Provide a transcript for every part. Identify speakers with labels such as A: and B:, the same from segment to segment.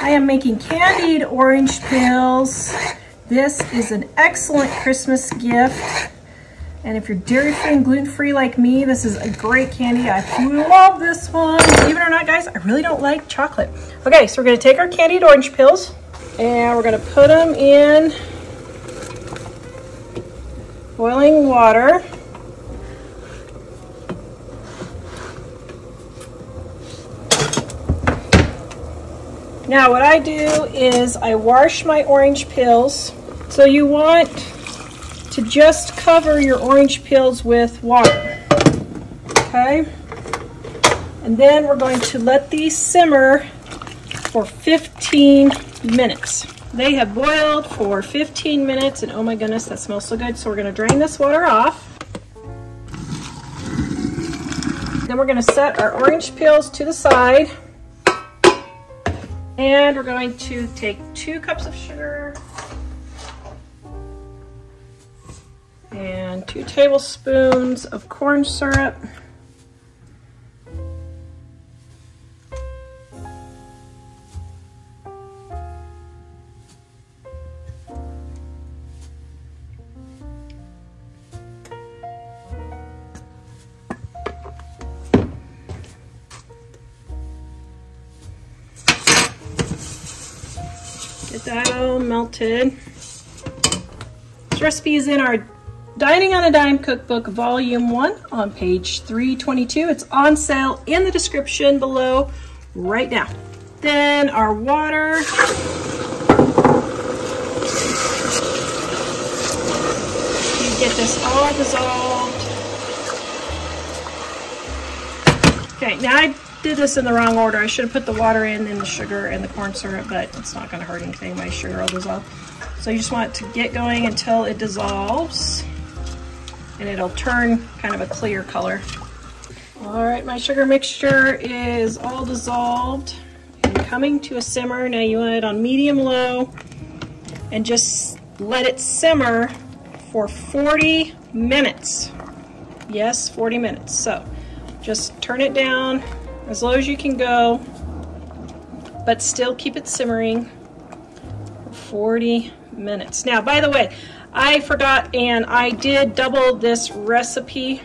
A: I am making candied orange peels. This is an excellent Christmas gift. And if you're dairy-free and gluten-free like me, this is a great candy. I love this one. Believe it or not, guys, I really don't like chocolate. Okay, so we're gonna take our candied orange peels and we're gonna put them in boiling water. Now what I do is I wash my orange peels. So you want to just cover your orange peels with water, okay? And then we're going to let these simmer for 15 minutes. They have boiled for 15 minutes and oh my goodness, that smells so good. So we're gonna drain this water off. Then we're gonna set our orange peels to the side. And we're going to take 2 cups of sugar and 2 tablespoons of corn syrup. Get that all melted. This recipe is in our Dining on a Dime Cookbook Volume 1 on page 322. It's on sale in the description below right now. Then our water. You get this all dissolved. Okay, now I did this in the wrong order. I should have put the water in, then the sugar and the corn syrup, but it's not going to hurt anything. My sugar will dissolve. So you just want it to get going until it dissolves. And it'll turn kind of a clear color. All right, my sugar mixture is all dissolved and coming to a simmer. Now you want it on medium-low and just let it simmer for 40 minutes. Yes, 40 minutes. So just turn it down as low as you can go, but still keep it simmering for 40 minutes. Now, by the way, I forgot, and I did double this recipe.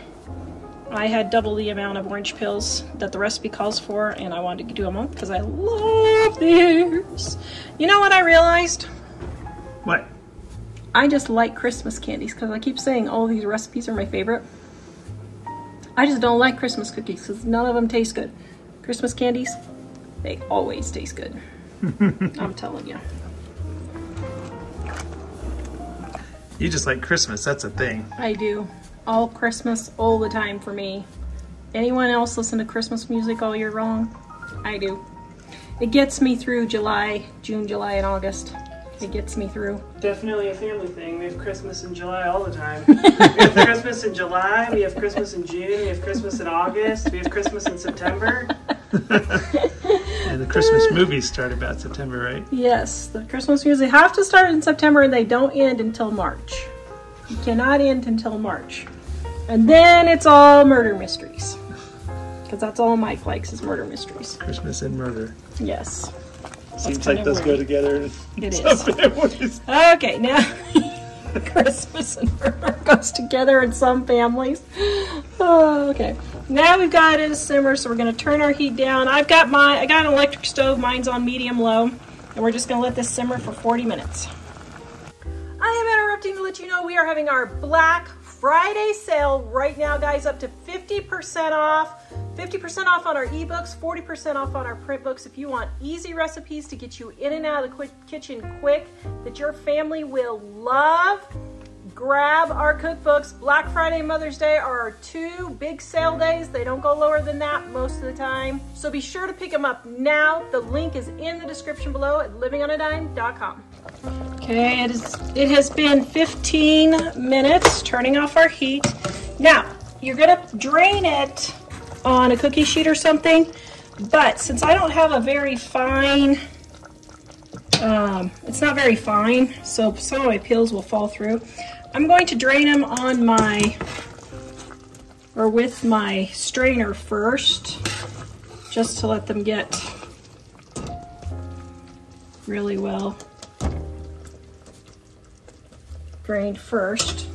A: I had double the amount of orange peels that the recipe calls for, and I wanted to do them all because I love these. You know what I realized?
B: What?
A: I just like Christmas candies because I keep saying all these recipes are my favorite. I just don't like Christmas cookies because none of them taste good. Christmas candies, they always taste good. I'm telling you.
B: You just like Christmas, that's a thing.
A: I do. All Christmas, all the time for me. Anyone else listen to Christmas music all year long? I do. It gets me through July, June, July, and August. It gets me through.
C: Definitely a family thing. We have Christmas in July all the time. We have Christmas in July, we have Christmas in June, we have Christmas in August, we have Christmas in September.
B: And the Christmas movies start about September, right?
A: Yes, the Christmas movies have to start in September and they don't end until March. You cannot end until March. And then it's all murder mysteries. Because that's all Mike likes is murder mysteries.
B: Christmas and murder.
A: Yes.
B: Seems like those go together.
A: It
B: Some
A: is.
B: families.
A: Okay, now Christmas and murder goes together in some families. Oh, okay. Now we've got it a simmer, so we're going to turn our heat down. I got an electric stove. Mine's on medium-low, and we're just going to let this simmer for 40 minutes. I am interrupting to let you know we are having our Black Friday sale right now, guys, up to 50% off. 50% off on our ebooks, 40% off on our print books. If you want easy recipes to get you in and out of the kitchen quick that your family will love, grab our cookbooks. Black Friday and Mother's Day are our 2 big sale days. They don't go lower than that most of the time. So be sure to pick them up now. The link is in the description below at livingonadime.com. Okay, it has been 15 minutes, turning off our heat. Now, you're gonna drain it on a cookie sheet or something, but since I don't have a very fine, it's not very fine, so some of my peels will fall through. I'm going to drain them on with my strainer first, just to let them get really well drained first.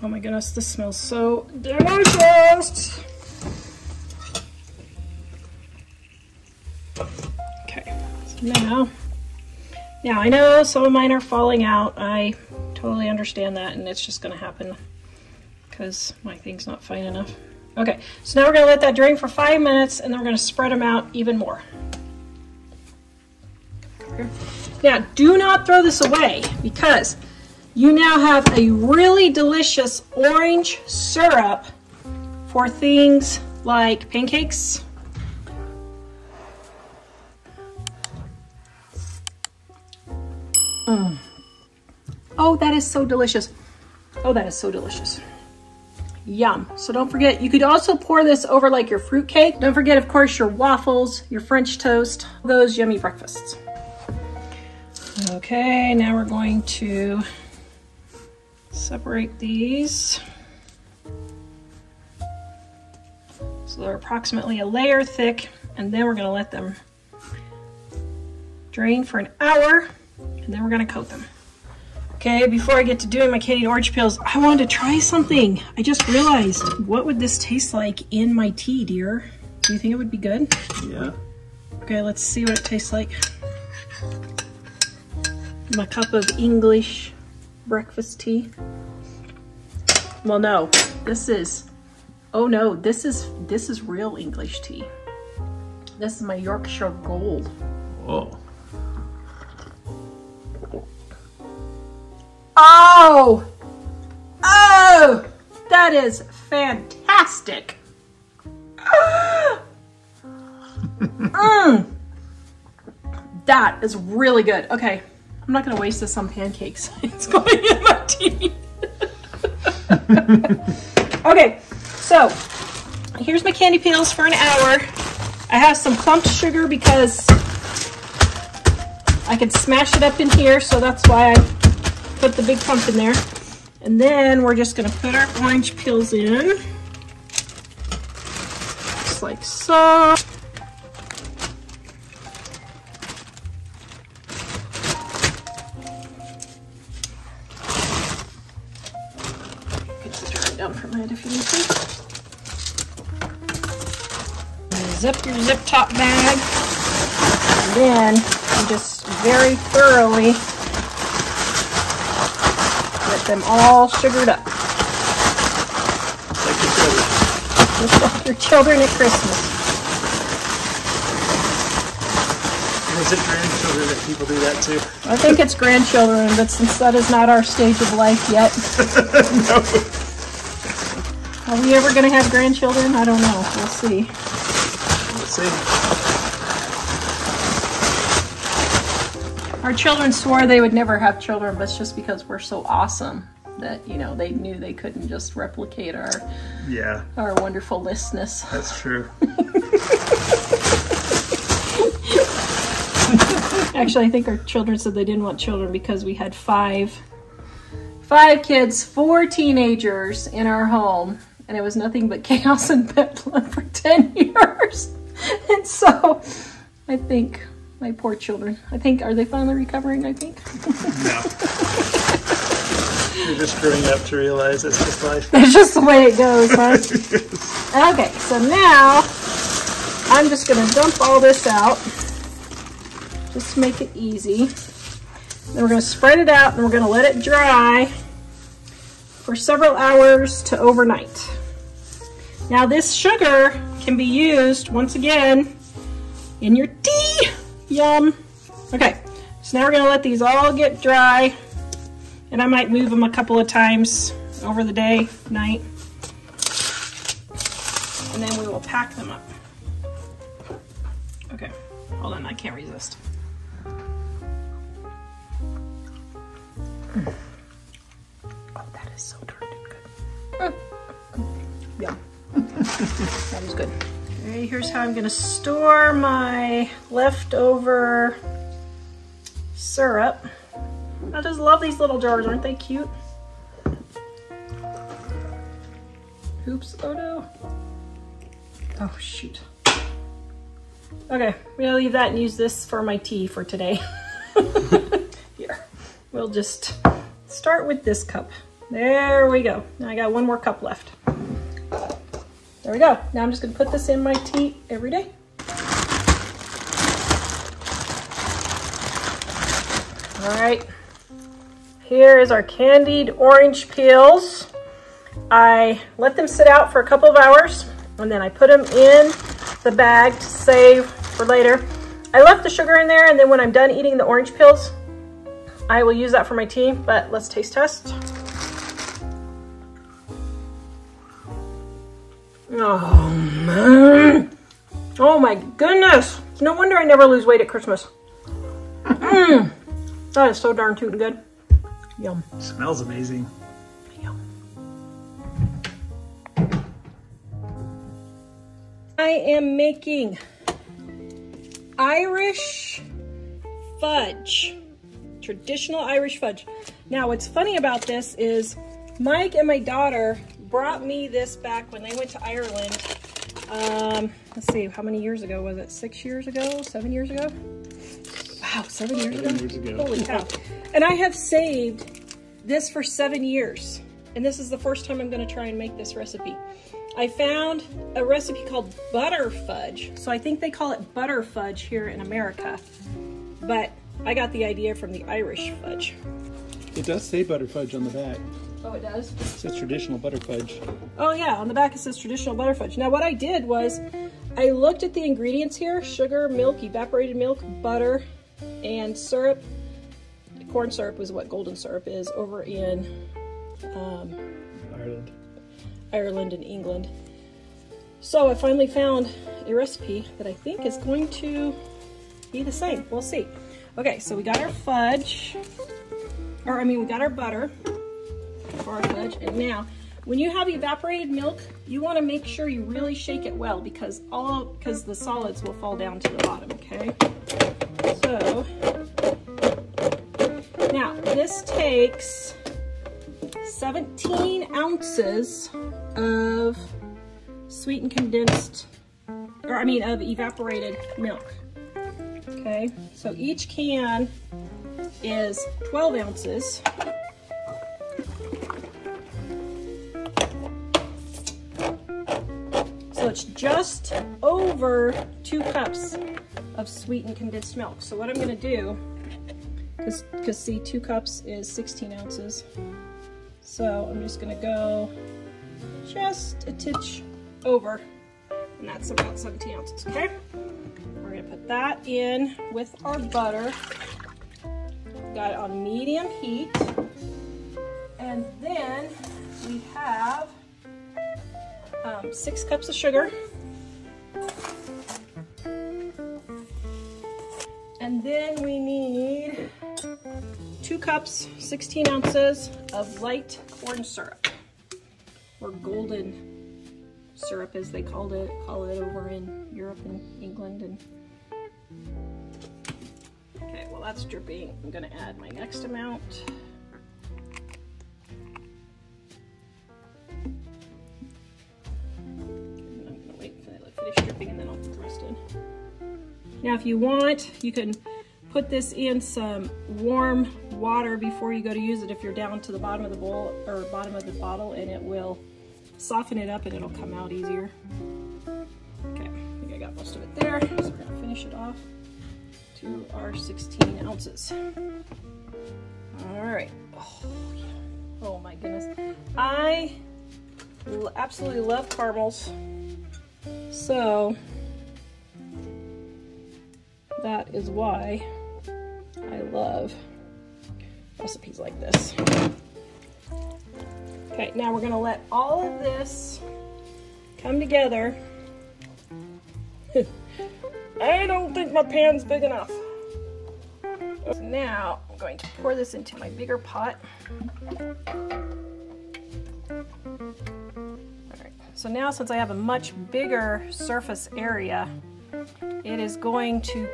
A: Oh my goodness, this smells so delicious. Okay, so now I know some of mine are falling out. I totally understand that, and it's just gonna happen because my thing's not fine enough. Okay, so now we're gonna let that drain for 5 minutes, and then we're gonna spread them out even more. Okay. Now, do not throw this away because you now have a really delicious orange syrup for things like pancakes. Oh, that is so delicious. Oh, that is so delicious. Yum. So don't forget, you could also pour this over like your fruit cake. Don't forget, of course, your waffles, your French toast, those yummy breakfasts. Okay, now we're going to separate these. So they're approximately a layer thick, and then we're gonna let them drain for an hour, and then we're gonna coat them. Okay, before I get to doing my candied orange peels, I wanted to try something. I just realized, what would this taste like in my tea, dear? Do you think it would be good?
B: Yeah.
A: Okay, let's see what it tastes like. My cup of English breakfast tea. Well, no, this is, oh no, this is real English tea. This is my Yorkshire Gold.
B: Whoa.
A: Oh! Oh! That is fantastic! That is really good. Okay, I'm not gonna waste this on pancakes. It's going in my tea. Okay, so here's my candy peels for an hour. I have some clumped sugar because I could smash it up in here, so that's why I put the big clump in there. And then we're just gonna put our orange peels in. Just like so. Down for a minute if you need to. Zip your zip top bag, and then you just very thoroughly get them all sugared up.
B: Like your children.
A: Just like your children at Christmas.
B: Is it grandchildren that people do that too?
A: I think it's grandchildren, but since that is not our stage of life yet.
B: No.
A: Are we ever going to have grandchildren? I don't know. We'll see.
B: We'll see.
A: Our children swore they would never have children, but it's just because we're so awesome that, you know, they knew they couldn't just replicate our wonderfulness.
B: That's true.
A: Actually, I think our children said they didn't want children because we had five kids, 4 teenagers in our home. And it was nothing but chaos and bedlam for 10 years. And so I think my poor children, are they finally recovering, I think?
B: No. You're just growing up to realize it's just life.
A: It's just the way it goes, huh? Okay, so now I'm just going to dump all this out. Just to make it easy. Then we're going to spread it out and we're going to let it dry for several hours to overnight. Now this sugar can be used, once again, in your tea. Yum. Okay, so now we're going to let these all get dry, and I might move them a couple of times over the day, night, and then we will pack them up. Okay, hold on, I can't resist. Oh, that is so darn good. Yeah. That is good. Okay, here's how I'm going to store my leftover syrup. I just love these little jars. Aren't they cute? Oops, oh no. Oh shoot. Okay, we're gonna leave that and use this for my tea for today. Here, we'll just start with this cup. There we go. Now I got one more cup left. There we go. Now I'm just gonna put this in my tea every day. All right, here is our candied orange peels. I let them sit out for a couple of hours and then I put them in the bag to save for later. I left the sugar in there, and then when I'm done eating the orange peels, I will use that for my tea, but let's taste test. Oh man. Oh my goodness. No wonder I never lose weight at Christmas. That is so darn tootin' good. Yum.
B: Smells amazing.
A: Yum. I am making Irish fudge. Traditional Irish fudge. Now what's funny about this is Mike and my daughter brought me this back when they went to Ireland. Let's see, how many years ago was it? 6 years ago? 7 years ago? Wow, 7 years ago?
B: 7 years ago.
A: Holy cow. And I have saved this for 7 years. And this is the first time I'm gonna try and make this recipe. I found a recipe called butter fudge. So I think they call it butter fudge here in America. But I got the idea from the Irish fudge.
B: It does say butter fudge on the back.
A: Oh, it does?
B: It says traditional butter fudge.
A: Oh yeah, on the back it says traditional butter fudge. Now what I did was, I looked at the ingredients here: sugar, milk, evaporated milk, butter, and syrup. Corn syrup is what golden syrup is over in Ireland and England. So I finally found a recipe that I think is going to be the same. We'll see. Okay, so we got our fudge, we got our butter for our fudge, and now when you have evaporated milk, you want to make sure you really shake it well because the solids will fall down to the bottom, okay? So now this takes 17 ounces of sweetened condensed, of evaporated milk. Okay, so each can is 12 ounces. So it's just over 2 cups of sweetened condensed milk. So what I'm gonna do, because see, 2 cups is 16 ounces. So I'm just gonna go just a titch over, and that's about 17 ounces, okay? We're gonna put that in with our butter. Got it on medium heat. And then we have 6 cups of sugar. And then we need 2 cups, 16 ounces of light corn syrup, or golden syrup as they call it over in Europe and England. And okay, well that's dripping. I'm gonna add my next amount. And I'm gonna wait until I finish dripping and then I'll put the rest in. Now if you want, you can put this in some warm water before you go to use it if you're down to the bottom of the bowl or bottom of the bottle, and it will soften it up and it'll come out easier. Okay, I think I got most of it there. So we're gonna finish it off to our 16 ounces. All right. Oh my goodness. I absolutely love caramels. So that is why I love recipes like this. Okay, now we're gonna let all of this come together. I don't think my pan's big enough. So now I'm going to pour this into my bigger pot. Alright, so now since I have a much bigger surface area, it is going to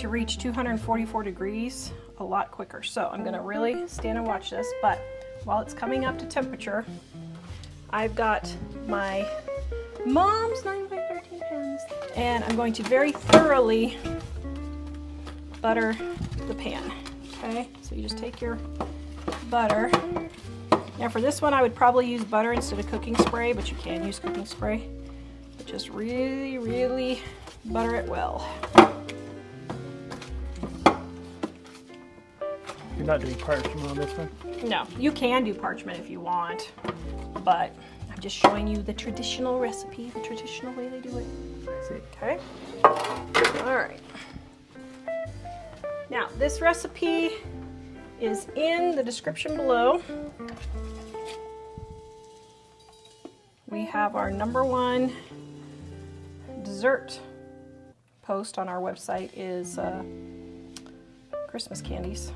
A: reach 244 degrees a lot quicker. So I'm gonna really stand and watch this, but while it's coming up to temperature, I've got my mom's 9x13 pans, and I'm going to very thoroughly butter the pan. Okay, so you just take your butter. Now for this one, I would probably use butter instead of cooking spray, but you can use cooking spray. But just really, really butter it well.
B: You're not doing parchment on this one?
A: No, you can do parchment if you want, but I'm just showing you the traditional recipe, the traditional way they do it.
B: I see.
A: Okay. All right. Now, this recipe is in the description below. We have our #1 dessert post on our website is Christmas candies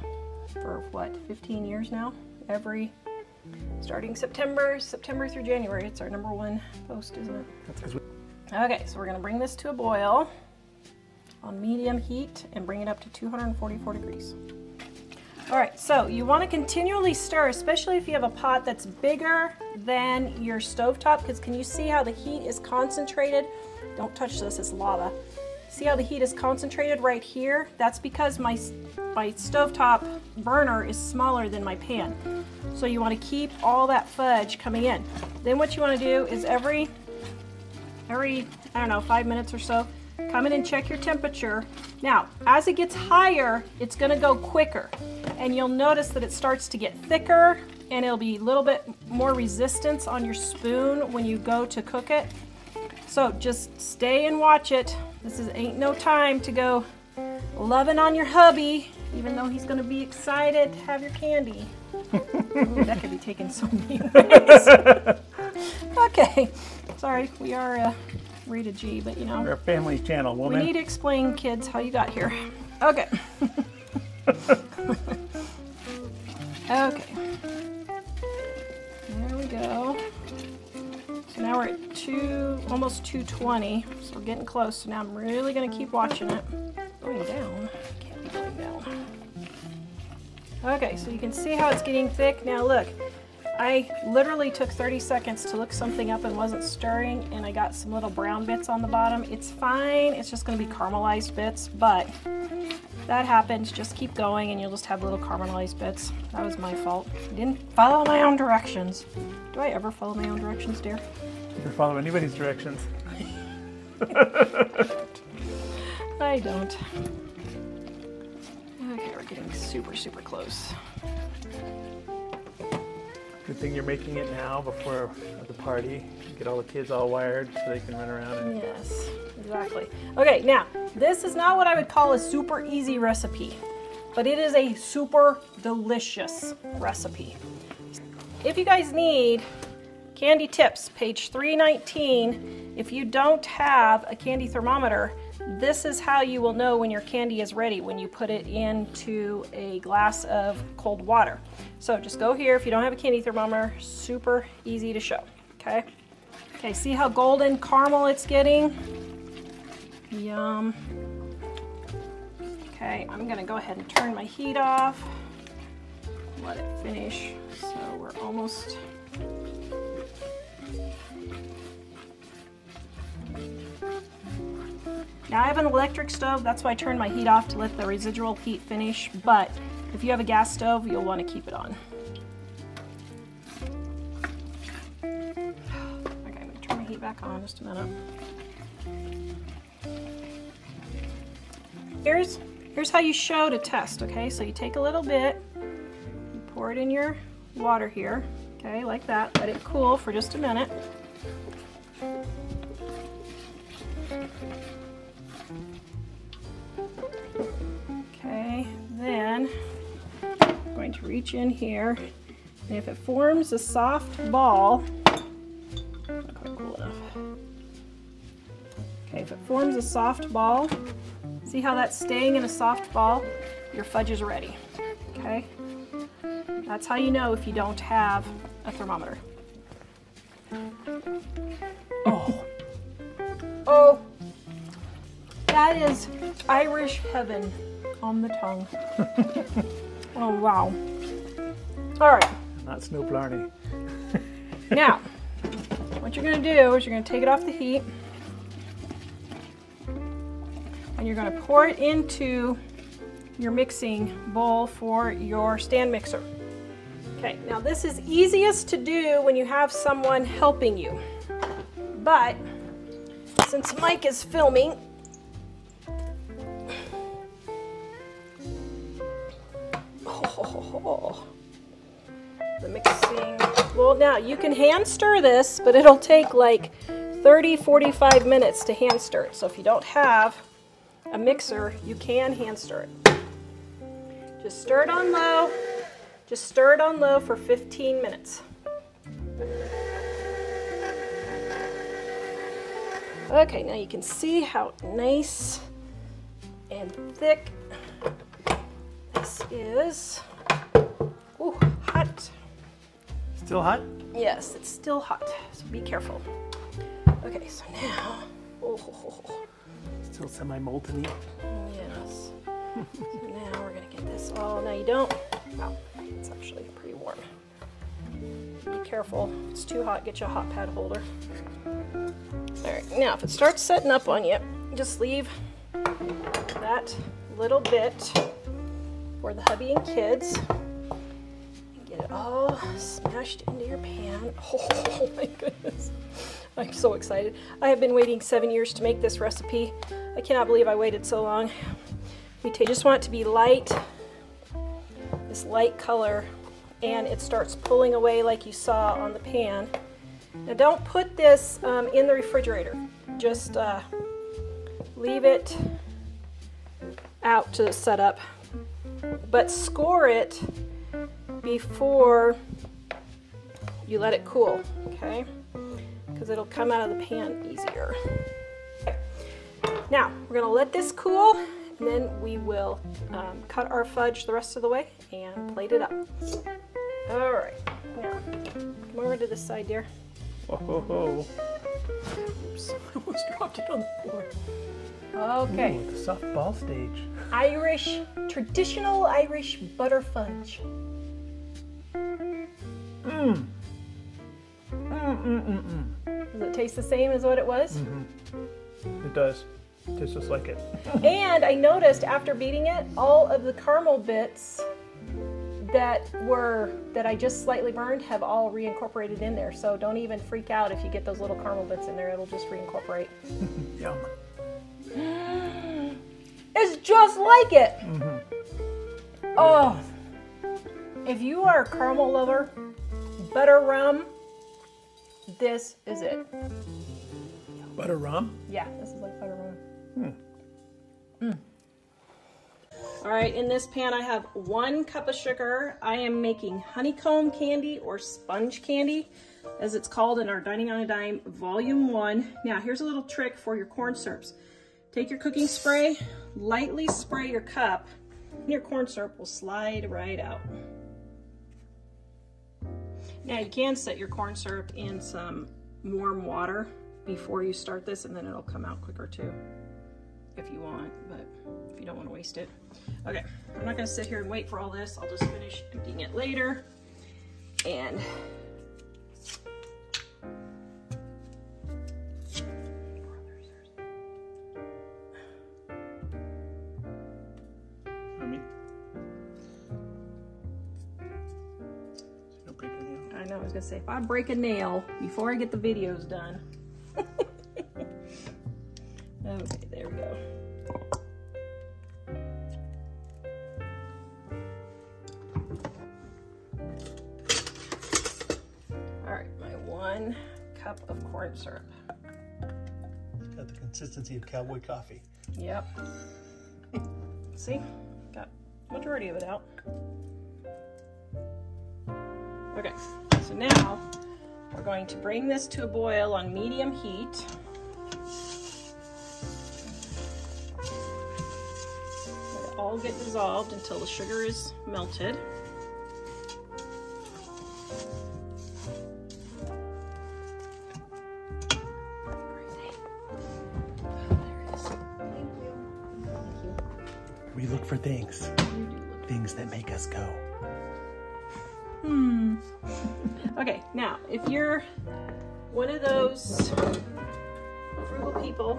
A: for what, 15 years now? Starting September through January, it's our #1 post, isn't it?
B: That's 'cause
A: Okay, so we're gonna bring this to a boil on medium heat and bring it up to 244 degrees. All right, so you want to continually stir, especially if you have a pot that's bigger than your stovetop, because can you see how the heat is concentrated? Don't touch this, it's lava. See how the heat is concentrated right here? That's because my stovetop burner is smaller than my pan. So you want to keep all that fudge coming in. Then what you want to do is every, I don't know, 5 minutes or so, come in and check your temperature. Now, as it gets higher, it's gonna go quicker. And you'll notice that it starts to get thicker and it'll be a little bit more resistance on your spoon when you go to cook it. So just stay and watch it. This ain't no time to go loving on your hubby, even though he's gonna be excited to have your candy. Ooh, that could be taken so many ways. Okay, sorry, we are rated G, but you know.
B: We're a family channel, woman.
A: We need to explain, kids, how you got here. Okay. Okay. There we go. So now we're at almost 220, so we're getting close. So now I'm really going to keep watching it. Going down. Can't be going down. Okay, so you can see how it's getting thick. Now look, I literally took 30 seconds to look something up and wasn't stirring, and I got some little brown bits on the bottom. It's fine, it's just going to be caramelized bits, but that happens. Just keep going and you'll just have little caramelized bits. That was my fault. I didn't follow my own directions. Do I ever follow my own directions, dear?
B: Never follow anybody's directions.
A: I don't. Okay, we're getting super, super close.
B: Good thing you're making it now before the party. Get all the kids all wired so they can run around and...
A: Yes, exactly. Okay, now, this is not what I would call a super easy recipe, but it is a super delicious recipe. If you guys need candy tips, page 319, if you don't have a candy thermometer, this is how you will know when your candy is ready, when you put it into a glass of cold water. So just go here. If you don't have a candy thermometer, super easy to show, okay? Okay, see how golden caramel it's getting? Yum. Okay, I'm gonna go ahead and turn my heat off. Let it finish. So we're almost... Now I have an electric stove, that's why I turned my heat off to let the residual heat finish, but if you have a gas stove, you'll want to keep it on. Okay, I'm going to turn my heat back on just a minute. Here's how you show to test, okay? So you take a little bit, you pour it in your water here, okay, like that. Let it cool for just a minute. Okay, then I'm going to reach in here, and if it forms a soft ball, not quite cool enough. Okay, if it forms a soft ball, see how that's staying in a soft ball? Your fudge is ready, okay? That's how you know if you don't have a thermometer. Oh. Oh. That is Irish heaven on the tongue. Oh, wow. All right.
B: Not Snoop Larney.
A: Now, what you're going to do is you're going to take it off the heat and you're going to pour it into your mixing bowl for your stand mixer. Okay, now this is easiest to do when you have someone helping you, but since Mike is filming, the mixing, well, now you can hand stir this, but it'll take like 30-45 minutes to hand stir it. So if you don't have a mixer, you can hand stir it. Just stir it on low. Just stir it on low for 15 minutes. Okay, now you can see how nice and thick this is. Ooh, hot.
B: Still hot?
A: Yes, it's still hot, so be careful. Okay, so now,
B: Still semi-molten-y.
A: Yes. So now we're gonna get this all, now you don't, wow, it's actually pretty warm. Be careful, if it's too hot, get you a hot pad holder. All right, now if it starts setting up on you, just leave that little bit for the hubby and kids. Get it all smashed into your pan. Oh my goodness. I'm so excited. I have been waiting 7 years to make this recipe. I cannot believe I waited so long. You just want it to be light, this light color, and it starts pulling away like you saw on the pan. Now don't put this in the refrigerator. Just leave it out to set up, but score it before you let it cool, okay? Because it'll come out of the pan easier. Okay. Now, we're gonna let this cool, and then we will cut our fudge the rest of the way and plate it up. All right, now, come over to this side, dear.
B: Whoa.
A: Oops, I almost dropped it on the floor. Okay.
B: Ooh, the softball stage.
A: Irish, traditional Irish butter fudge. Does it taste the same as what it was?
B: It does. Tastes just like it.
A: And I noticed after beating it, all of the caramel bits that I just slightly burned have all reincorporated in there. So don't even freak out if you get those little caramel bits in there. It'll just reincorporate.
B: Yum.
A: It's just like it. Oh, if you are a caramel lover, butter rum, this is it.
B: Butter rum?
A: Yeah, this is like butter rum. All right, in this pan I have 1 cup of sugar. I am making honeycomb candy or sponge candy, as it's called in our Dining on a Dime Volume 1. Now, here's a little trick for your corn syrups. Take your cooking spray, lightly spray your cup, and your corn syrup will slide right out. Now, you can set your corn syrup in some warm water before you start this, and then it'll come out quicker too, if you want, but if you don't want to waste it. Okay, I'm not going to sit here and wait for all this. I'll just finish emptying it later. And I know, I was going to say, if I break a nail before I get the videos done. Okay, there we go. All right, my 1 cup of corn syrup.
D: It's got the consistency of cowboy coffee.
A: Yep. See, got majority of it out. Okay, so now we're going to bring this to a boil on medium heat. Let it all get dissolved until the sugar is melted.
D: We look for things. Things that make us go.
A: Okay, now, if you're one of those frugal people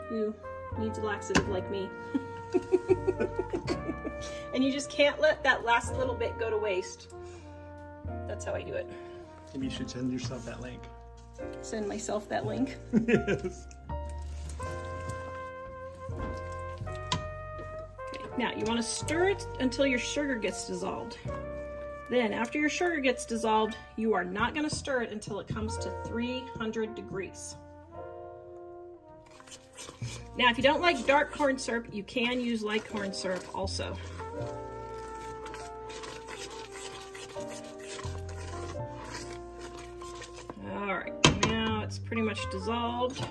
A: who needs a laxative like me, and you just can't let that last little bit go to waste, that's how I do it.
D: Maybe you should send yourself that link.
A: Send myself that link.
D: Yes.
A: Okay, now you want to stir it until your sugar gets dissolved. Then after your sugar gets dissolved, you are not going to stir it until it comes to 300 degrees. Now, if you don't like dark corn syrup, you can use light corn syrup also. All right, now it's pretty much dissolved.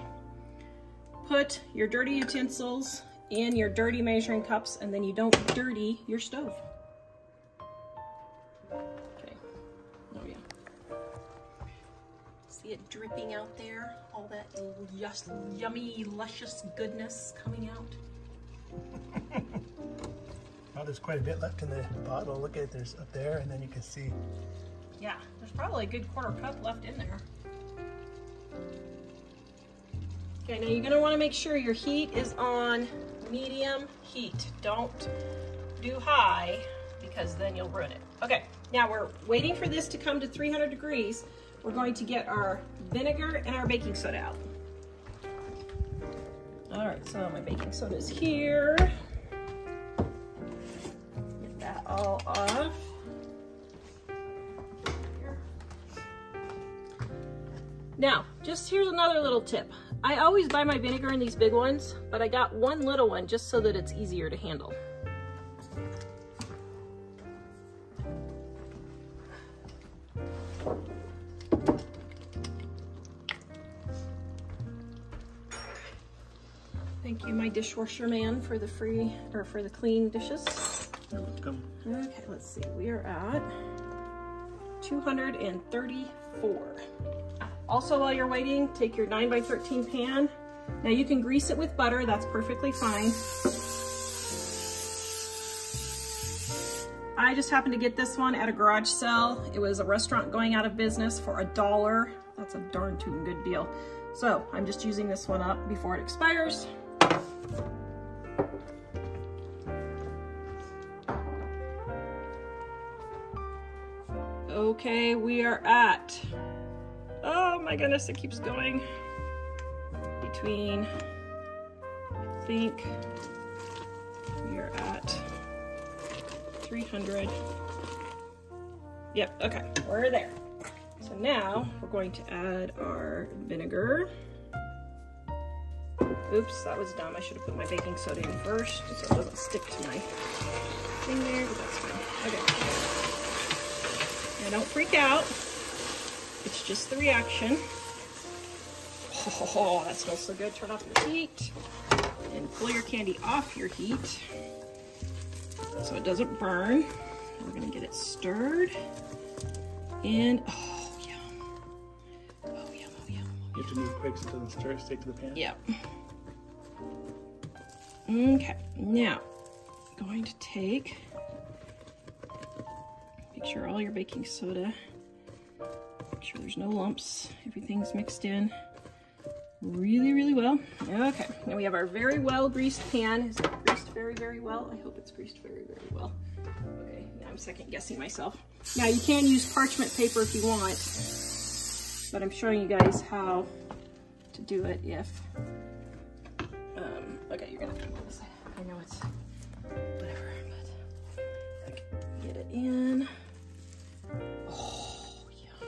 A: Put your dirty utensils in your dirty measuring cups, and then you don't dirty your stove. Okay, oh yeah. See it dripping out there? All that just yummy, luscious goodness coming out.
D: Oh, there's quite a bit left in the bottle. Look at it, there's up there, and then you can see.
A: Yeah, there's probably a good quarter cup left in there. Okay, now you're gonna wanna make sure your heat is on medium heat. Don't do high, because then you'll ruin it. Okay, now we're waiting for this to come to 300 degrees. We're going to get our vinegar and our baking soda out. All right, so my baking soda is here. Get that all off. Now, just here's another little tip. I always buy my vinegar in these big ones, but I got one little one just so that it's easier to handle. Thank you, my dishwasher man, for the free, or for the clean dishes.
D: You're welcome.
A: Okay, let's see, we are at 234. Also, while you're waiting, take your 9x13 pan. Now you can grease it with butter, that's perfectly fine. I just happened to get this one at a garage sale. It was a restaurant going out of business for $1. That's a darn tootin' good deal. So I'm just using this one up before it expires. Okay, we are at, oh my goodness, it keeps going. Between, I think we are at 300. Yep, okay, we're there. So now we're going to add our vinegar. Oops, that was dumb. I should have put my baking soda in first so it doesn't stick to my thing there, but that's fine. Okay. Now don't freak out. It's just the reaction. Oh, that smells so good. Turn off your heat and pull your candy off your heat so it doesn't burn. We're gonna get it stirred and oh yum. Oh yum, oh yum.
D: You have to move quick so it doesn't stick to the pan.
A: Yeah. Okay, now I'm going to take, make sure all your baking soda, make sure there's no lumps, everything's mixed in really, really well. Okay, now we have our very well greased pan. Is it greased very, very well? I hope it's greased very, very well. Okay, now I'm second guessing myself. Now you can use parchment paper if you want, but I'm showing you guys how to do it if, okay, you're gonna have to pull this. I know it's whatever, but okay, get it in. Oh, yeah.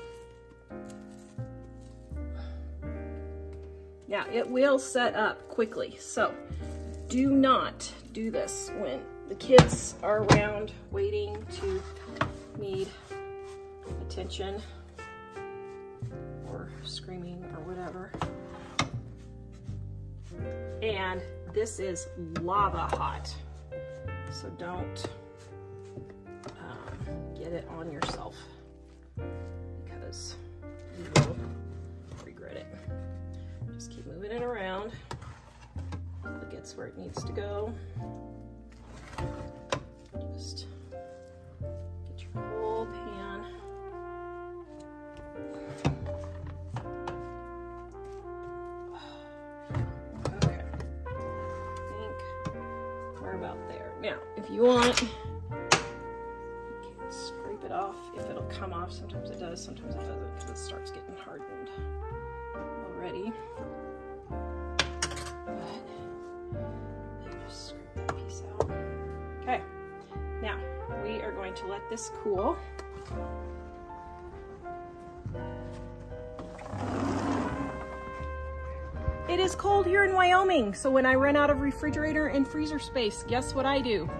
A: Now, it will set up quickly, so do not do this when the kids are around waiting to need attention or screaming or whatever. And this is lava hot, so don't get it on yourself because you will regret it. Just keep moving it around until it gets where it needs to go. Just get your whole pan you want. You can scrape it off if it'll come off. Sometimes it does, sometimes it doesn't, because it starts getting hardened already. But just scrape that piece out. Okay, now we are going to let this cool. It is cold here in Wyoming, so when I run out of refrigerator and freezer space, guess what I do?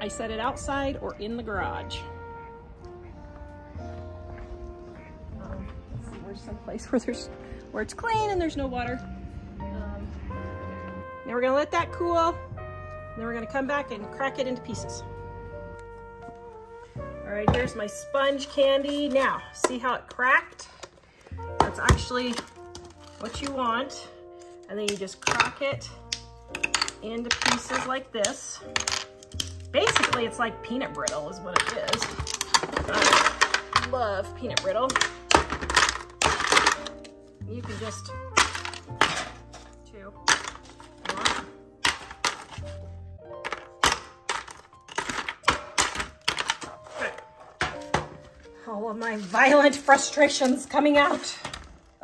A: I set it outside or in the garage. Let's see, where's some place where it's clean and there's no water. Now we're gonna let that cool, and then we're gonna come back and crack it into pieces. All right, here's my sponge candy. Now, see how it cracked? That's actually what you want. And then you just crack it into pieces like this. Basically, it's like peanut brittle is what it is. I love peanut brittle. You can just all of my violent frustrations coming out.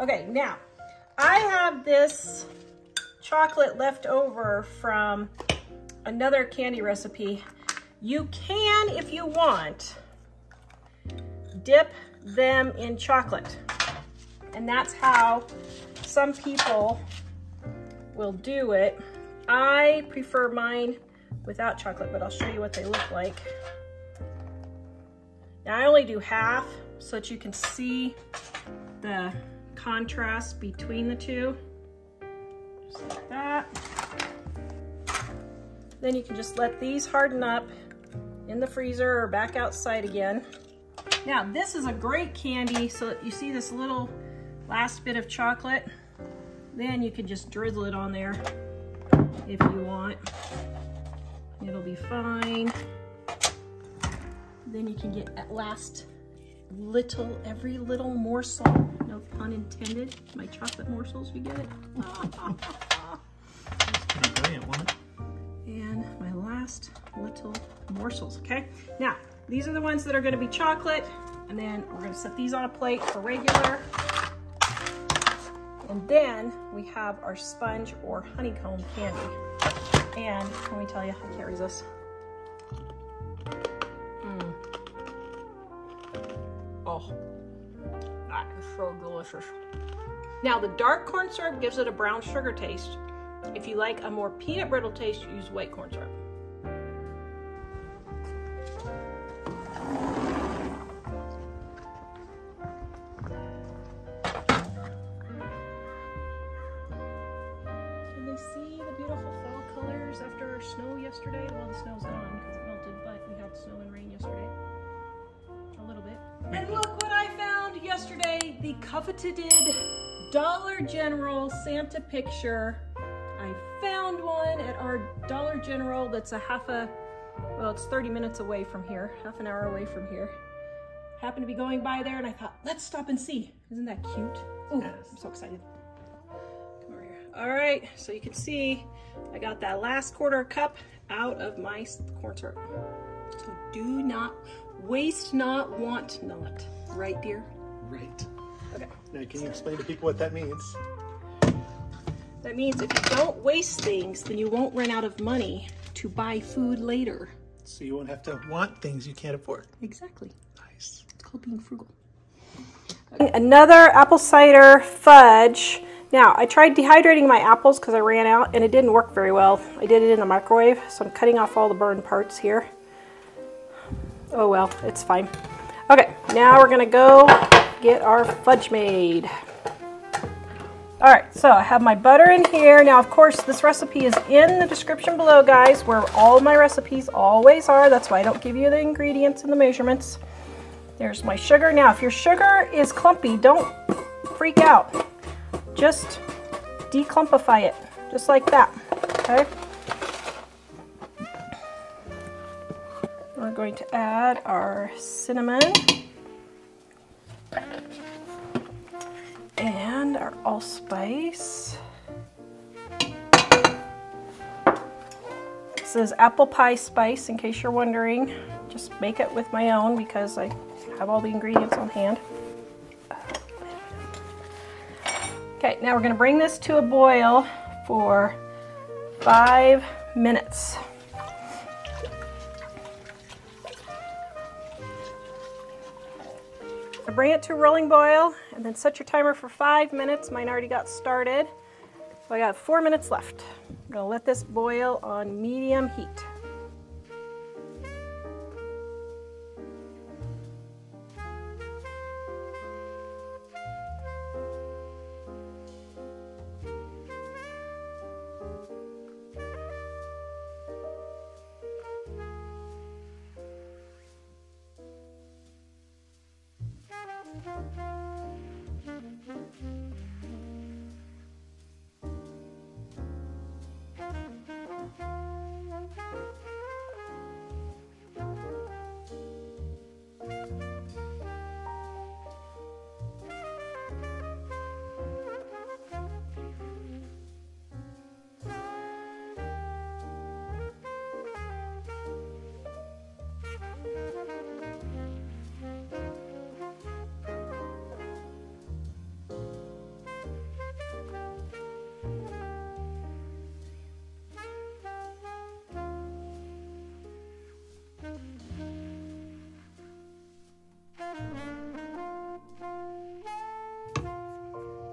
A: Okay, now I have this chocolate left over from another candy recipe. You can, if you want, dip them in chocolate. And that's how some people will do it. I prefer mine without chocolate, but I'll show you what they look like. Now I only do half so that you can see the contrast between the two, just like that. Then you can just let these harden up in the freezer or back outside again. Now this is a great candy, so that you see this little last bit of chocolate, then you can just drizzle it on there if you want. It'll be fine. Then you can get at last every little morsel, no pun intended, my chocolate morsels, you get it?
D: That's pretty brilliant, wasn't it?
A: And my last little morsels, okay? Now, these are the ones that are gonna be chocolate, and then we're gonna set these on a plate for regular. And then we have our sponge or honeycomb candy. And let me tell you, I can't resist. Oh, that is so delicious. Now the dark corn syrup gives it a brown sugar taste. If you like a more peanut brittle taste, use white corn syrup. Can they see the beautiful fall colors after our snow yesterday? Well, the snow's gone because it melted, but we had snow and rain yesterday. A little bit. And look what I found yesterday, the coveted Dollar General Santa picture. I found one at our Dollar General that's well, it's 30 minutes away from here, half an hour away from here. Happened to be going by there and I thought, let's stop and see. Isn't that cute? Oh, yes. I'm so excited. Come over here. All right, so you can see I got that last quarter cup out of my corn syrup. So do not waste not, want not. Right, dear?
D: Right.
A: Okay.
D: Now, can you explain to people what that means?
A: That means if you don't waste things, then you won't run out of money to buy food later.
D: So you won't have to want things you can't afford.
A: Exactly.
D: Nice.
A: It's called being frugal. Okay. Another apple cider fudge. Now, I tried dehydrating my apples because I ran out and it didn't work very well. I did it in the microwave, so I'm cutting off all the burned parts here. Oh well, it's fine. Okay, now we're gonna go get our fudge made. All right, so I have my butter in here. Now, of course, this recipe is in the description below, guys, where all my recipes always are. That's why I don't give you the ingredients and the measurements. There's my sugar. Now, if your sugar is clumpy, don't freak out. Just declumpify it, just like that, okay? We're going to add our cinnamon and our allspice. This is apple pie spice, in case you're wondering. Just make it with my own because I have all the ingredients on hand. Okay, now we're going to bring this to a boil for 5 minutes. Bring it to a rolling boil and then set your timer for 5 minutes. Mine already got started. So I got 4 minutes left. I'm going to let this boil on medium heat.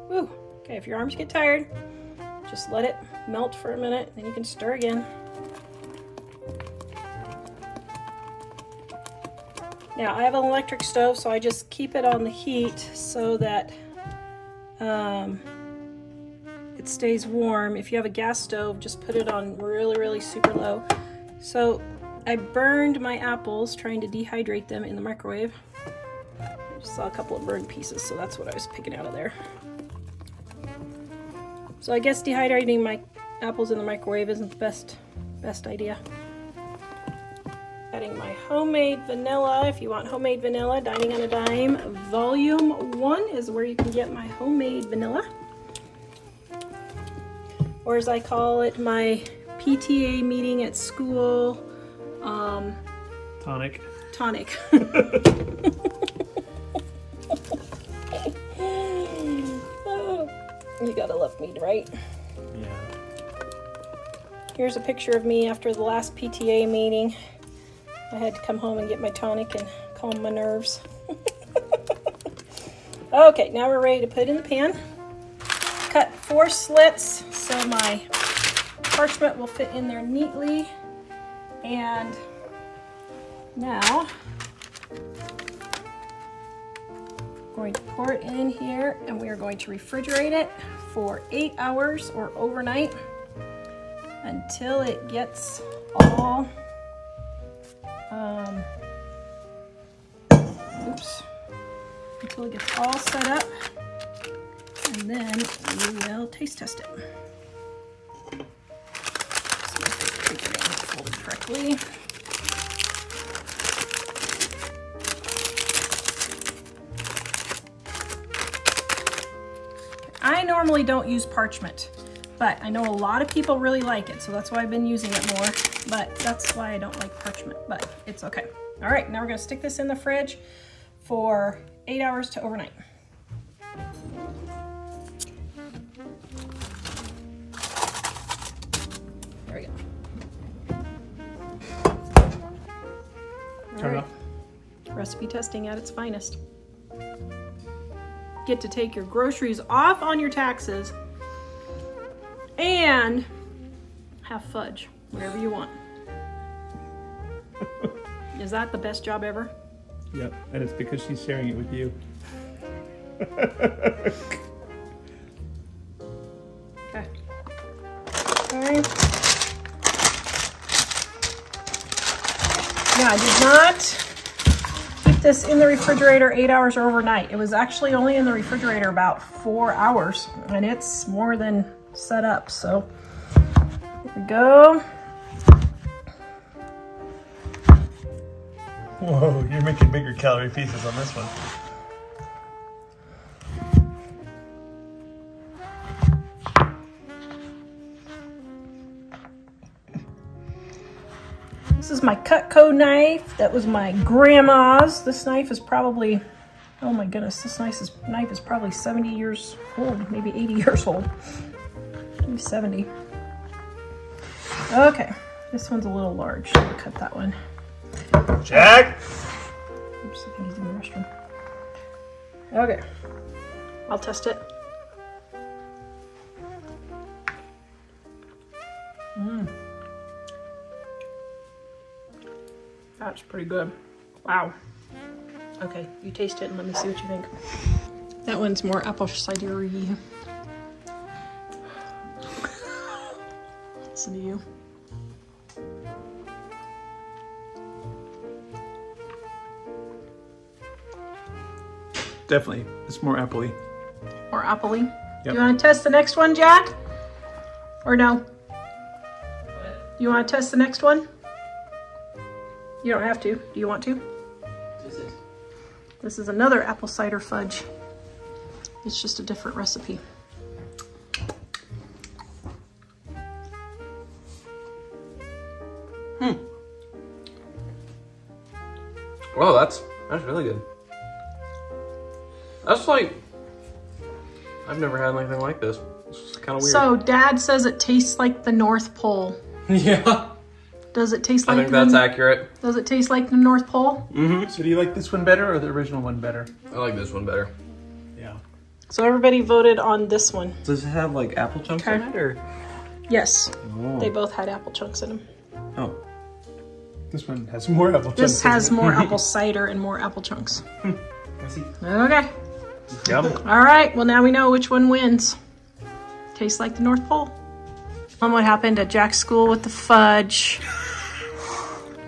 A: Woo. Okay, if your arms get tired, just let it melt for a minute, then you can stir again. Now, I have an electric stove, so I just keep it on the heat so that it stays warm. If you have a gas stove, just put it on really, really super low. So I burned my apples trying to dehydrate them in the microwave. I just saw a couple of burned pieces, so that's what I was picking out of there. So I guess dehydrating my apples in the microwave isn't the best idea. Adding my homemade vanilla. If you want homemade vanilla, Dining on a Dime Volume 1 is where you can get my homemade vanilla. Or as I call it, my PTA meeting at school.
B: Tonic.
A: Tonic. Oh, you gotta love mead, right?
B: Yeah.
A: Here's a picture of me after the last PTA meeting. I had to come home and get my tonic and calm my nerves. Okay, now we're ready to put it in the pan. Cut 4 slits so my parchment will fit in there neatly. And now I'm going to pour it in here, and we are going to refrigerate it for 8 hours or overnight until it gets all until it gets all set up, and then we will taste test it. See if I can get it folded correctly. I normally don't use parchment, but I know a lot of people really like it, so that's why I've been using it more, but that's why I don't like parchment, but it's okay. All right, now we're gonna stick this in the fridge for 8 hours to overnight. There we go.
B: Turn it off.
A: Recipe testing at its finest. Get to take your groceries off on your taxes and have fudge wherever you want. Is that the best job ever?
B: Yep, and it's because she's sharing it with you.
A: Okay. Okay. Now, I did not keep this in the refrigerator 8 hours or overnight. It was actually only in the refrigerator about 4 hours, and it's more than set up. So here we go.
D: Whoa, you're making bigger calorie pieces on this one.
A: is my Cutco knife. That was my grandma's. This knife is probably, oh my goodness, this knife is probably 70 years old, maybe 80 years old. Maybe 70. Okay, this one's a little large, so I'll cut that one.
B: Jack!
A: Oops, I think he's in the restroom. Okay, I'll test it. That's pretty good. Wow. Okay, you taste it and let me see what you think. That one's more apple cider-y. Listen to you.
D: Definitely. It's more apple-y.
A: More apple-y?
D: Yep.
A: You want to test the next one, Jack? Or no? You want to test the next one? You don't have to. Do you want to? This is another apple cider fudge. It's just a different recipe.
E: Oh, that's really good. That's like, I've never had anything like this. It's kind of weird.
A: So Dad says it tastes like the North Pole.
E: Yeah.
A: Does it taste like?
E: I think that's accurate.
A: Does it taste like the North Pole?
E: Mm-hmm.
D: So do you like this one better or the original one better?
E: I like this one better.
D: Yeah.
A: So everybody voted on this one.
E: Does it have like apple chunks in it, or?
A: Yes.
E: Oh.
A: They both had apple chunks in them.
E: Oh.
D: This one has more apple chunks.
A: This has more apple cider and more apple chunks.
E: I see.
A: Okay.
E: Yum.
A: All right. Well, now we know which one wins. Tastes like the North Pole. And what happened at Jack's school with the fudge.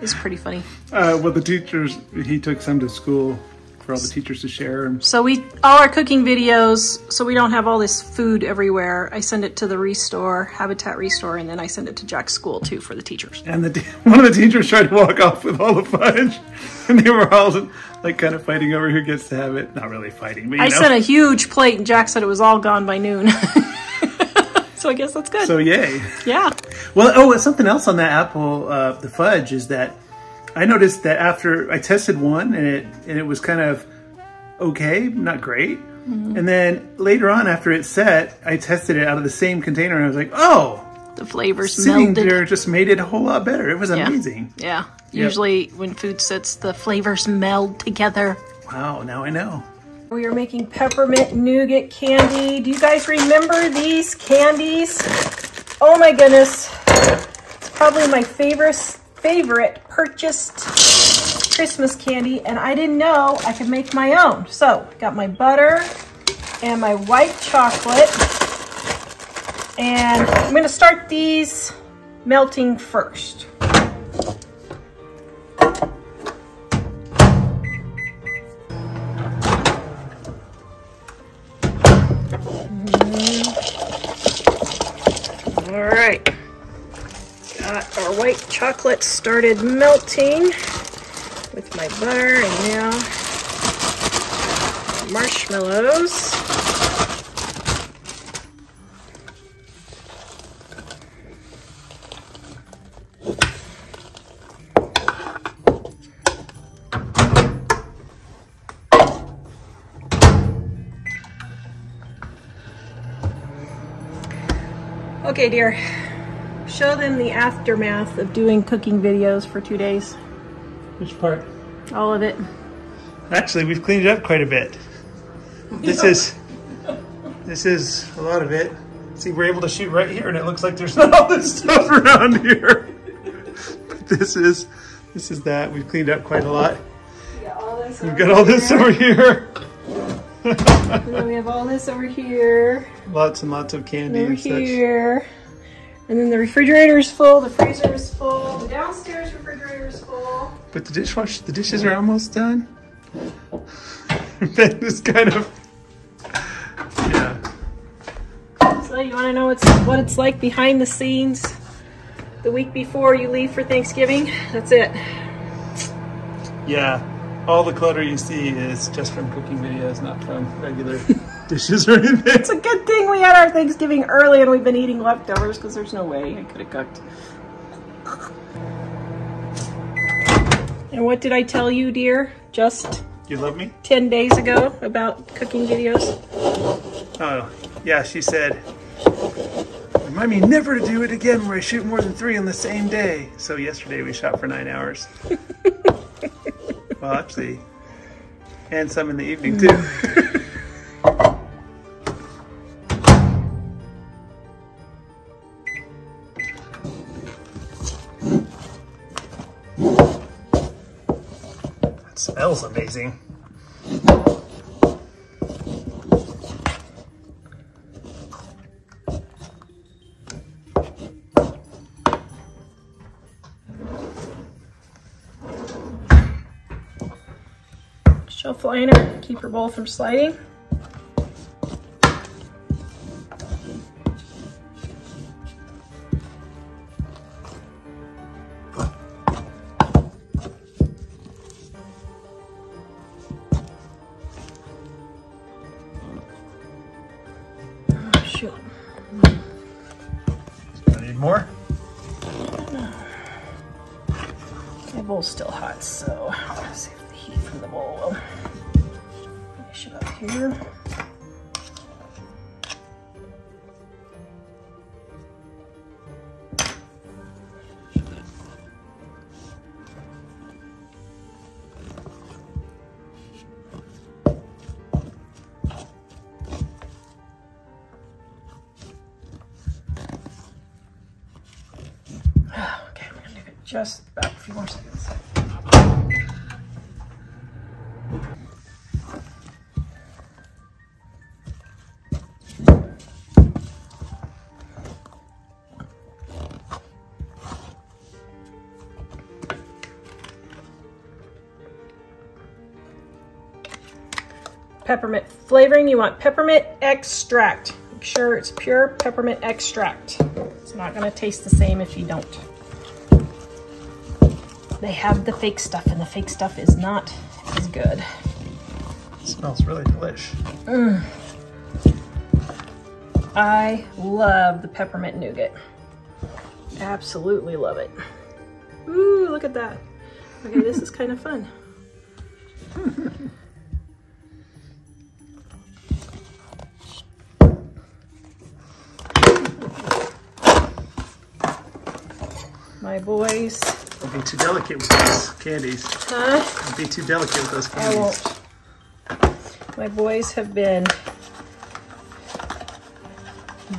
A: It's pretty funny.
D: Well, the teachers, he took some to school for all the teachers to share. And
A: So all our cooking videos, so we don't have all this food everywhere. I send it to the Restore, Habitat Restore, and then I send it to Jack's school too for the teachers.
D: And one of the teachers tried to walk off with all the fudge, and they were all like kind of fighting over who gets to have it. Not really fighting, but you
A: I
D: know.
A: sent a huge plate, and Jack said it was all gone by noon. So I guess that's good.
D: So yay.
A: Yeah.
D: Well, something else on that apple, the fudge, is that I noticed that after I tested one and it was kind of okay, not great. Mm-hmm. And then later on after it set, I tested it out of the same container and I was like, oh,
A: the flavors
D: sitting
A: melded.
D: there just made it a whole lot better. It was amazing.
A: Yeah. Usually when food sits, the flavors meld together.
D: Wow, now I know.
A: We are making peppermint nougat candy. Do you guys remember these candies? Oh my goodness. It's probably my favorite purchased Christmas candy, and I didn't know I could make my own. So, got my butter and my white chocolate. And I'm gonna start these melting first. All right, got our white chocolate started melting with my butter, and now marshmallows. Okay, dear, show them the aftermath of doing cooking videos for 2 days.
D: Which part?
A: All of it.
D: Actually, we've cleaned it up quite a bit. This is a lot of it. See, we're able to shoot right here, and it looks like there's not all this stuff around here. But this is that. We've cleaned up quite a lot. We've got all this over here.
A: And then we have all this over here.
D: Lots and lots of candy
A: Over
D: and such.
A: here. And then the refrigerator is full, the freezer is full, the downstairs refrigerator is full.
D: But the dishes are almost done. Ben is kind of, yeah.
A: So you want to know what it's like behind the scenes the week before you leave for Thanksgiving? That's it.
D: Yeah. All the clutter you see is just from cooking videos, not from regular dishes or anything.
A: It's a good thing we had our Thanksgiving early and we've been eating leftovers because there's no way I could have cooked. And what did I tell you, dear, just
D: You love me?
A: 10 days ago about cooking videos?
D: Oh, yeah, she said, remind me never to do it again where I shoot more than 3 on the same day. So yesterday we shot for 9 hours. Well, actually, and some in the evening too. That smells amazing.
A: Shelf liner, keep your bowl from sliding. Oh, shoot.
D: I need more?
A: My bowl's still hot, so I'm gonna save the heat from the bowl. Will finish it up here. Okay, I'm gonna do it just about a few more seconds. Peppermint flavoring, you want peppermint extract. Make sure it's pure peppermint extract. It's not gonna taste the same if you don't. They have the fake stuff, and the fake stuff is not as good.
D: It smells really delish.
A: I love the peppermint nougat. Absolutely love it. Ooh, look at that. Okay, this is kind of fun. My boys.
D: Don't be too delicate with those candies.
A: Huh?
D: Don't be too delicate with those
A: I
D: candies.
A: won't. My boys have been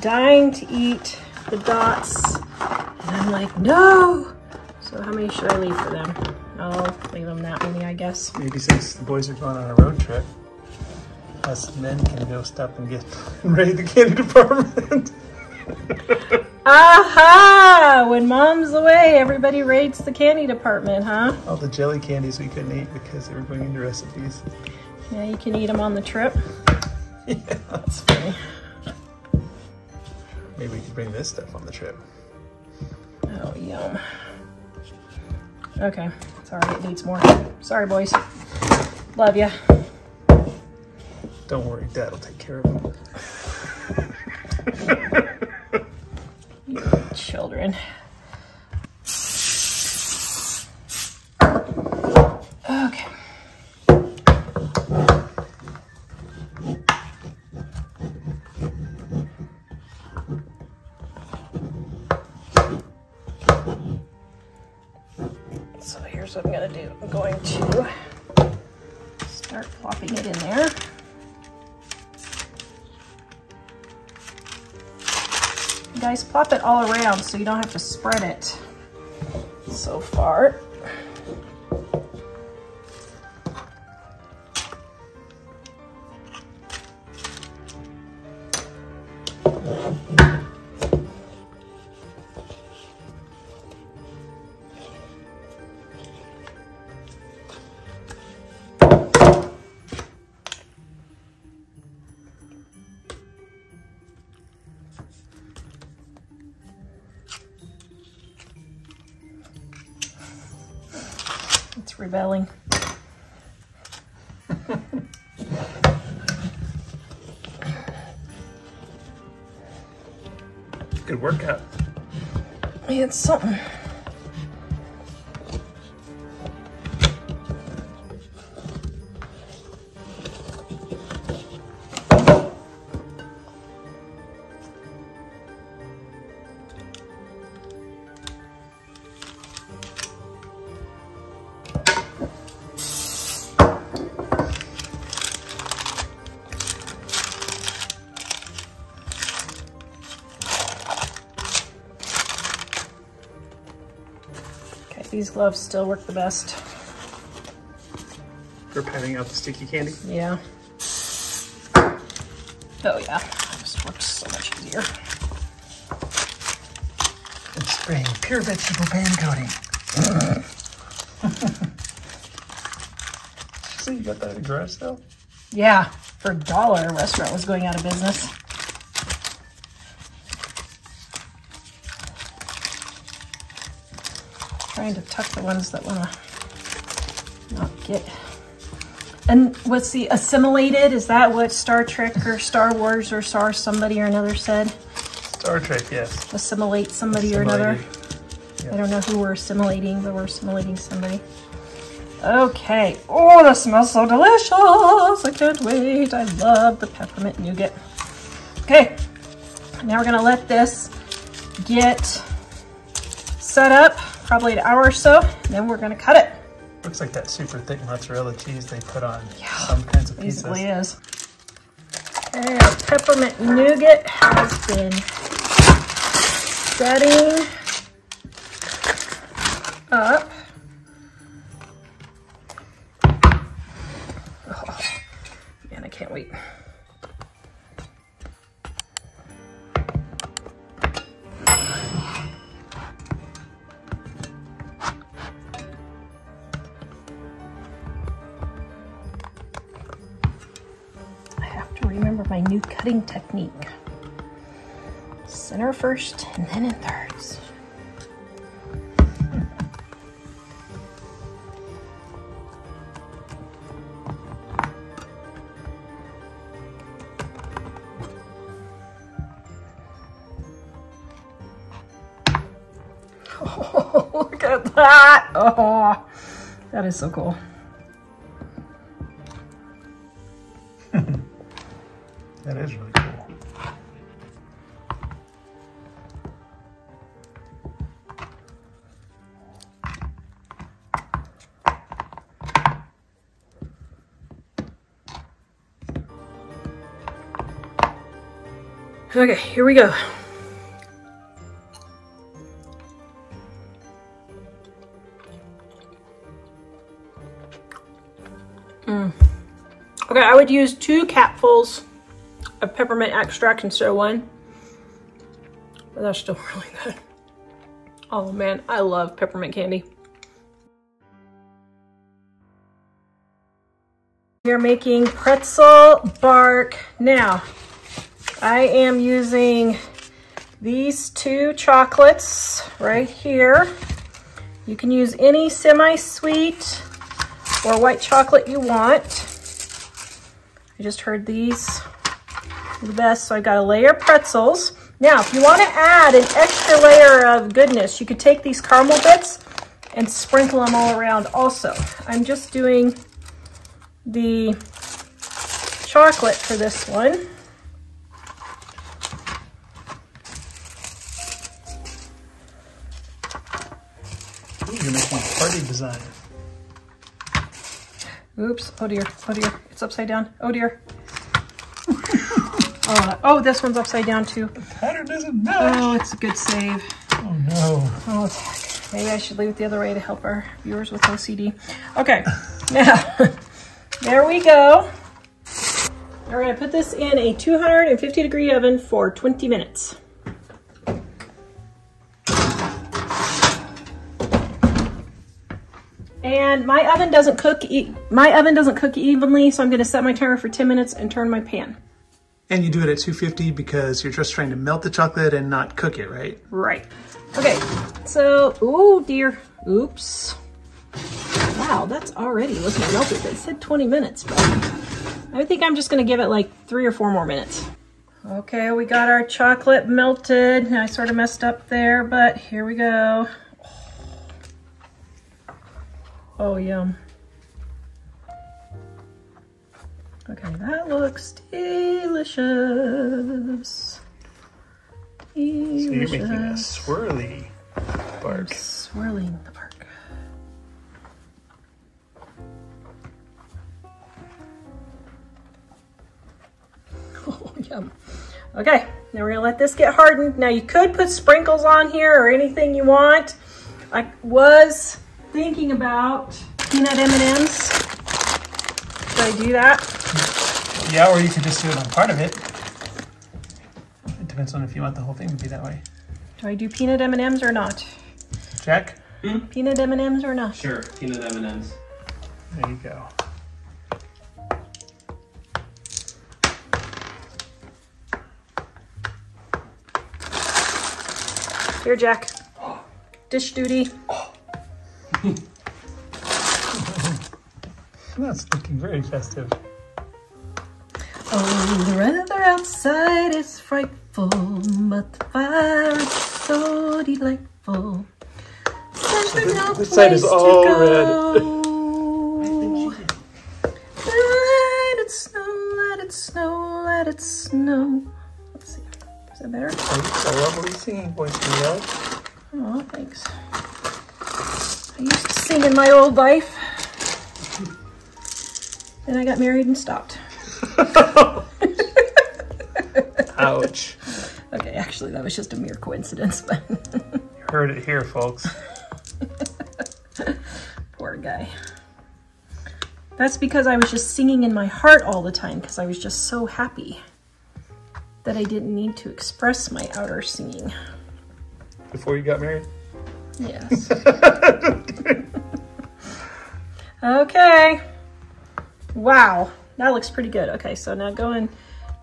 A: dying to eat the dots, and I'm like, no! So how many should I leave for them? I'll leave them that many, I guess.
D: Maybe since the boys are going on a road trip, us men can go stop and get raid the candy department.
A: Aha! When mom's away, everybody raids the candy department, huh?
D: All the jelly candies we couldn't eat because they were going into recipes.
A: Yeah, you can eat them on the trip.
D: Yeah.
A: That's funny.
D: Maybe we could bring this stuff on the trip.
A: Oh, yum. Okay, sorry, it needs more. Sorry, boys. Love ya.
D: Don't worry, Dad will take care of them.
A: Children. Okay. So here's what I'm going to do. I'm going to start plopping it in there. You guys, plop it all around so you don't have to spread it so far. It's rebelling.
D: Good workout.
A: It's something. these gloves still work the best.
B: For patting out the sticky candy.
A: Yeah. Oh yeah, it just works so much easier.
D: And spraying pure vegetable pan coating.
B: So you got that at a garage sale?
A: Yeah, for $1, a restaurant was going out of business. Trying to tuck the ones that want to not get. And what's the assimilated? Is that what Star Trek or Star Wars or Star somebody or another said?
B: Star Trek, yes.
A: Assimilate somebody or another. Yeah. I don't know who we're assimilating, but we're assimilating somebody. Okay. Oh, that smells so delicious. I can't wait. I love the peppermint nougat. Okay. Now we're going to let this get set up, probably an hour or so, and then we're going to cut it.
B: Looks like that super thick mozzarella cheese they put on some kinds of pizzas.
A: Easily is. Okay, our peppermint nougat has been setting up. Oh, man, I can't wait. Remember my new cutting technique. Center first and then in thirds. Oh, look at that. Oh, that is so cool.
B: That is really cool.
A: Okay, here we go. Okay, I would use 2 capfuls of peppermint extract instead of 1, but that's still really good. Oh man, I love peppermint candy. We're making pretzel bark. Now, I am using these 2 chocolates right here. You can use any semi-sweet or white chocolate you want. I just heard these are the best, so I've got a layer of pretzels. Now, if you want to add an extra layer of goodness, you could take these caramel bits and sprinkle them all around also. I'm just doing the chocolate for this one.
B: Ooh, you're making a party design.
A: Oops, oh dear, it's upside down, oh dear. Oh, this one's upside down too.
B: The pattern doesn't match.
A: Oh, it's a good save.
B: Oh no.
A: Oh, heck. Maybe I should leave it the other way to help our viewers with OCD. Okay, now, there we go. We're gonna put this in a 250-degree oven for 20 minutes. And my oven doesn't cook evenly, so I'm going to set my timer for 10 minutes and turn my pan.
D: And you do it at 250 because you're just trying to melt the chocolate and not cook it, right?
A: Right. Okay, so, oh dear, oops. Wow, that's already looking melted. It said 20 minutes, but I think I'm just going to give it like 3 or 4 more minutes. Okay, we got our chocolate melted. I sort of messed up there, but here we go. Oh, yum. Okay, that looks delicious.
B: So you're making a swirly bark.
A: I'm swirling the bark. Oh, yum. Okay, now we're gonna let this get hardened. Now you could put sprinkles on here or anything you want. I was thinking about peanut M&Ms. Should I do that?
D: Yeah, or you could just do it on part of it. It depends on if you want the whole thing to be that way.
A: Do I do peanut M&Ms or not?
D: Jack?
A: Peanut M&Ms or not?
E: Sure, peanut M&Ms.
D: There you go.
A: Here, Jack. Dish duty.
D: That's looking very festive.
A: Oh, the weather outside is frightful, but the fire is so delightful. There's no
B: this side is
A: place
B: all
A: to
B: red.
A: go. Let it snow, let it snow, let it snow. Let's see. Is that better?
B: A lovely singing voice, Nougat.
A: Oh, thanks. I used to sing in my old life. Then I got married and stopped.
B: Ouch.
A: Okay, actually, that was just a mere coincidence, but
B: You heard it here, folks.
A: poor guy. That's because I was just singing in my heart all the time because I was just so happy that I didn't need to express my outer singing.
B: Before you got married?
A: Yes. Okay. Wow, that looks pretty good. Okay, so now go and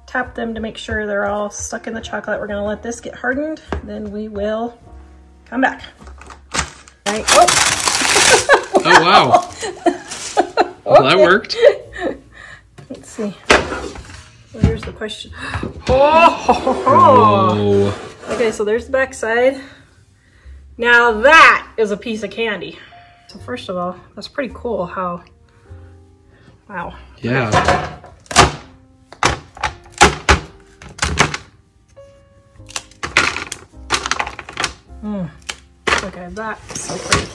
A: tap them to make sure they're all stuck in the chocolate. We're gonna let this get hardened, then we will come back. All right. Oh.
E: Oh, wow. Well, that worked.
A: Let's see. Well, here's the question. Oh. Okay, so there's the back side. Now that is a piece of candy. So first of all, that's pretty cool how, wow.
E: Yeah.
A: Okay, that's so pretty.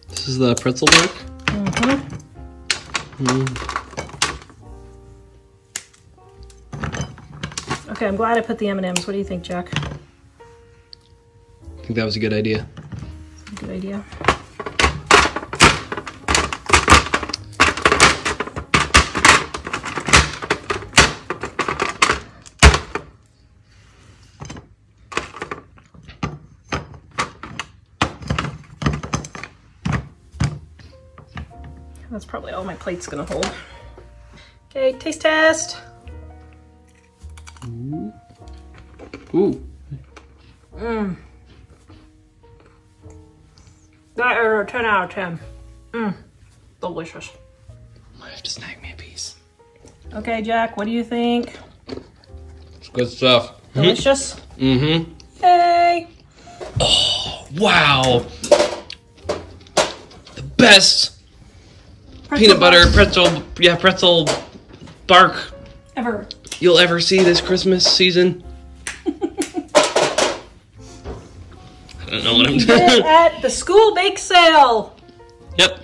E: This is the pretzel bark?
A: Okay, I'm glad I put the M&Ms. What do you think, Jack?
E: I think that was a good idea.
A: Good idea. That's probably all my plate's gonna hold. Okay, taste test.
E: Ooh.
A: That is a 10 out of 10. Delicious.
E: I have to snag me a piece.
A: Okay, Jack, what do you think?
E: It's good stuff.
A: Delicious?
E: Mm-hmm.
A: Yay!
E: Oh, wow. The best peanut butter pretzel bark
A: Ever.
E: you'll ever see this Christmas season. I don't know what I'm
A: Get it at the school bake sale.
E: Yep.